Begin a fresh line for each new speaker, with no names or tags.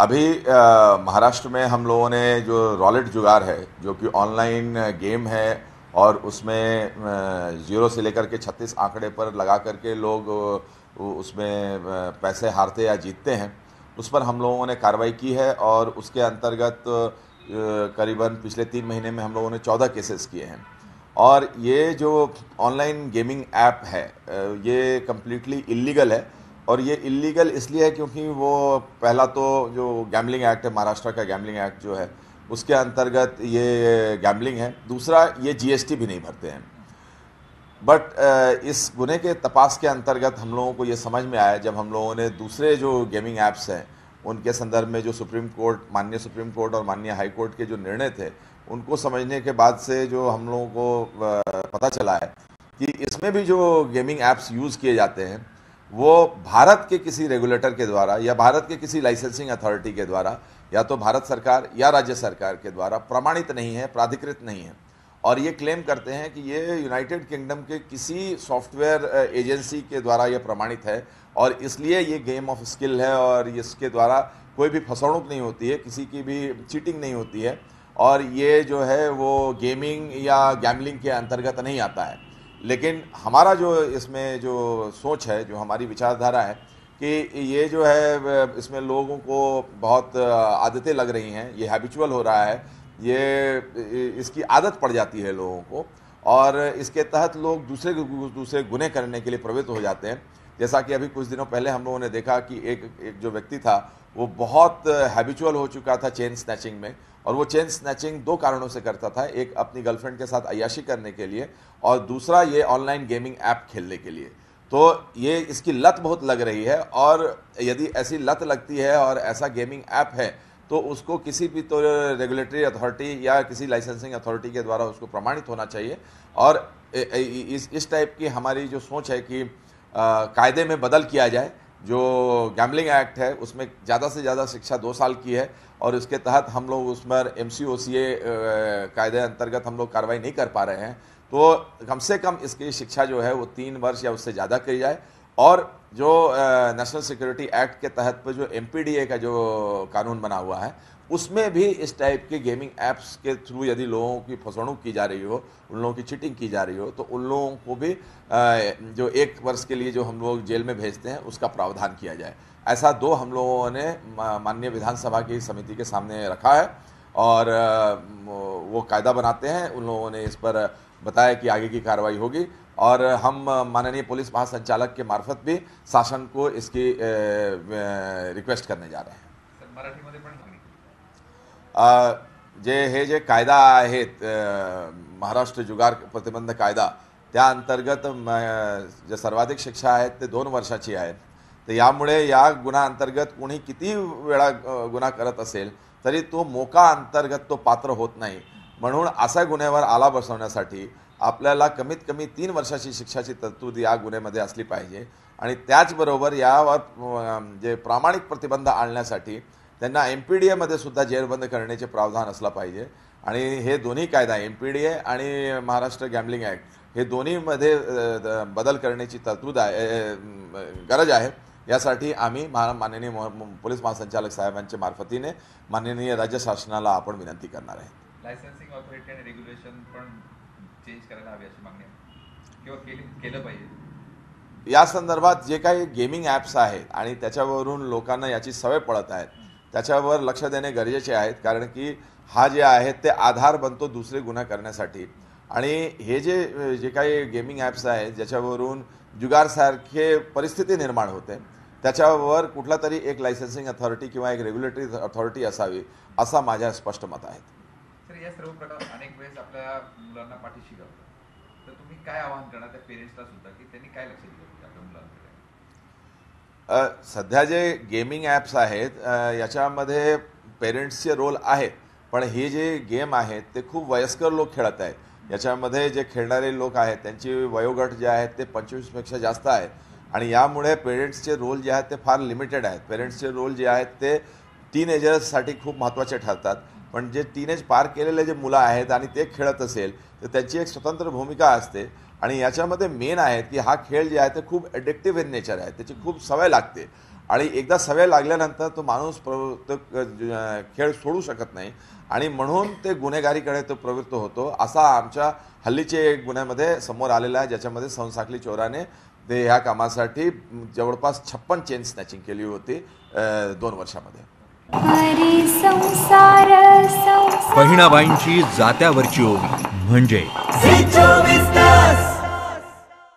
अभी महाराष्ट्र में हम लोगों ने जो रॉलेट जुगाड़ है, जो कि ऑनलाइन गेम है, और उसमें जीरो से लेकर के 36 आंकड़े पर लगा करके लोग उसमें पैसे हारते या जीतते हैं, उस पर हम लोगों ने कार्रवाई की है। और उसके अंतर्गत करीबन पिछले 3 महीने में हम लोगों ने 14 केसेस किए हैं। और ये जो ऑनलाइन गेमिंग ऐप है, ये कम्प्लीटली इलीगल है। और ये इलीगल इसलिए है क्योंकि वो पहला तो जो गैम्बलिंग एक्ट है, महाराष्ट्र का गैम्बलिंग एक्ट जो है, उसके अंतर्गत ये गैम्बलिंग है। दूसरा, ये जीएसटी भी नहीं भरते हैं। बट इस गुने के तपास के अंतर्गत हम लोगों को ये समझ में आया, जब हम लोगों ने दूसरे जो गेमिंग ऐप्स हैं उनके संदर्भ में जो माननीय सुप्रीम कोर्ट और माननीय हाई कोर्ट के जो निर्णय थे, उनको समझने के बाद से जो हम लोगों को पता चला है कि इसमें भी जो गेमिंग ऐप्स यूज़ किए जाते हैं, वो भारत के किसी रेगुलेटर के द्वारा या भारत के किसी लाइसेंसिंग अथॉरिटी के द्वारा, या तो भारत सरकार या राज्य सरकार के द्वारा प्रमाणित नहीं है, प्राधिकृत नहीं है। और ये क्लेम करते हैं कि ये यूनाइटेड किंगडम के किसी सॉफ्टवेयर एजेंसी के द्वारा ये प्रमाणित है, और इसलिए ये गेम ऑफ स्किल है, और इसके द्वारा कोई भी फसौणुक नहीं होती है, किसी की भी चीटिंग नहीं होती है, और ये जो है वो गेमिंग या गैम्बलिंग के अंतर्गत नहीं आता है। लेकिन हमारा जो इसमें जो सोच है, जो हमारी विचारधारा है, कि ये जो है इसमें लोगों को बहुत आदतें लग रही हैं, ये हैबिचुअल हो रहा है, ये इसकी आदत पड़ जाती है लोगों को, और इसके तहत लोग दूसरे गुने करने के लिए प्रवृत्त हो जाते हैं। जैसा कि अभी कुछ दिनों पहले हम लोगों ने देखा कि एक जो व्यक्ति था, वो बहुत हैबिचुअल हो चुका था चेन स्नैचिंग में। और वो चेन स्नैचिंग 2 कारणों से करता था, एक अपनी गर्लफ्रेंड के साथ अय्याशी करने के लिए, और दूसरा ये ऑनलाइन गेमिंग ऐप खेलने के लिए। तो ये इसकी लत बहुत लग रही है, और यदि ऐसी लत लगती है और ऐसा गेमिंग ऐप है, तो उसको किसी भी तो रेगुलेटरी अथॉरिटी या किसी लाइसेंसिंग अथॉरिटी के द्वारा उसको प्रमाणित होना चाहिए। और इस टाइप की हमारी जो सोच है कि कायदे में बदल किया जाए। जो गैम्बलिंग एक्ट है उसमें ज़्यादा से ज़्यादा शिक्षा 2 साल की है, और इसके तहत हम लोग उसमें MCOCA कायदे अंतर्गत हम लोग कार्रवाई नहीं कर पा रहे हैं। तो कम से कम इसकी शिक्षा जो है वो 3 वर्ष या उससे ज़्यादा की जाए। और जो नेशनल सिक्योरिटी एक्ट के तहत पर जो MPDA का जो कानून बना हुआ है, उसमें भी इस टाइप के गेमिंग ऐप्स के थ्रू यदि लोगों की फसौणुक की जा रही हो, उन लोगों की चीटिंग की जा रही हो, तो उन लोगों को भी जो 1 वर्ष के लिए जो हम लोग जेल में भेजते हैं, उसका प्रावधान किया जाए। ऐसा 2 हम लोगों ने माननीय विधानसभा की समिति के सामने रखा है, और वो कायदा बनाते हैं। उन लोगों ने इस पर बताया कि आगे की कार्रवाई होगी, और हम माननीय पुलिस महासंचालक के मार्फत भी शासन को इसकी रिक्वेस्ट करने जा रहे हैं।
मराठीमध्ये पण सांगितलं.
जे कायदा आहेत, महाराष्ट्र जुगार प्रतिबंध कायदा, त्या अंतर्गत जे सर्वाधिक शिक्षा आहेत ते 2 वर्षाची आहेत. तर यामुळे या गुन्हा अंतर्गत कोणी किती वेळा गुन्हा करत असेल तरी तो मोका अंतर्गत तो पात्र होत नाही. म्हणून अशा गुन्ह्यावर आला बसवण्यासाठी आपल्याला कमीत कमी 3 वर्षाची शिक्षाची तरतूद या गुन्ह्यामध्ये असली पाहिजे. आणि त्याचबरोबर यावर जे प्रामाणिक प्रतिबंध आणण्यासाठी त्यांना MPDA मध्ये सुद्धा जेरबंद करण्याचे प्रावधान असला पाहिजे. आणि हे दोन्ही कायदा, MPDA आणि महाराष्ट्र गॅम्बलिंग ॲक्ट, हे दोन्हीमध्ये बदल करण्याची तरतूद आहे, गरज आहे. यासाठी आम्ही माननीय पोलीस महासंचालक साहेबांच्या मार्फतीने माननीय राज्य शासनाला आपण विनंती करणार आहे.
लायसन्सिंग ऑथॉरिटी आणि रेग्युलेशन पण चेंज करायला हवी अशी मागणी आहे, किंवा केलं पाहिजे.
या संदर्भात जे काही गेमिंग ॲप्स आहेत आणि त्याच्यावरून लोकांना याची सवय पडत आहेत, त्याच्यावर लक्ष देणे गरजेचे आहेत. कारण की हा जे आहे ते आधार बनतो दुसरे गुन्हा करण्यासाठी. आणि हे जे काही गेमिंग ॲप्स आहेत ज्याच्यावरून जुगारसारखे परिस्थिती निर्माण होते, त्याच्यावर कुठला तरी एक लायसन्सिंग अथॉरिटी किंवा एक रेग्युलेटरी अथॉरिटी असावी, असा माझ्या स्पष्ट मत आहे.
सर, या सर्व प्रकार अनेक वेळेस आपल्या मुलांना पाठीशी घालतात, तर तुम्ही काय आवाहन करणार त्या पेरेंट्सला सुद्धा की त्यांनी काय लक्ष दिलं पाहिजे आपल्या मुलांकडे?
सध्या जे गेमिंग ॲप्स आहेत याच्यामध्ये पेरेंट्सचे रोल आहे, पण हे जे गेम आहेत ते खूप वयस्कर लोक खेळत आहेत. याच्यामध्ये जे खेळणारे लोक आहेत त्यांची वयोगट जे आहेत ते 25पेक्षा जास्त आहे. आणि यामुळे पेरेंट्सचे रोल जे आहेत ते फार लिमिटेड आहेत. पेरेंट्सचे रोल जे आहेत ते टीनएजर्ससाठी खूप महत्त्वाचे ठरतात. पण जे टीनेज पार केलेले जे मुलं आहेत आणि ते खेळत असेल तर त्यांची एक स्वतंत्र भूमिका असते. आणि याच्यामध्ये मेन आहेत की हा खेळ जे आहे ते खूप ॲडिक्टिव्ह इन नेचर आहे, त्याची खूप सवय लागते. आणि एकदा सवय लागल्यानंतर तो माणूस तो खेळ सोडू शकत नाही आणि म्हणून ते गुन्हेगारीकडे तो प्रवृत्त होतो. असा आमच्या हल्लीचे एक गुन्ह्यामध्ये समोर आलेला आहे, ज्याच्यामध्ये संसाखली चोराने ते ह्या कामासाठी जवळपास 56 चेन स्नॅचिंग केली होती 2 वर्षामध्ये.
बहिणाबाईंची जात्यावरची ओवी म्हणजे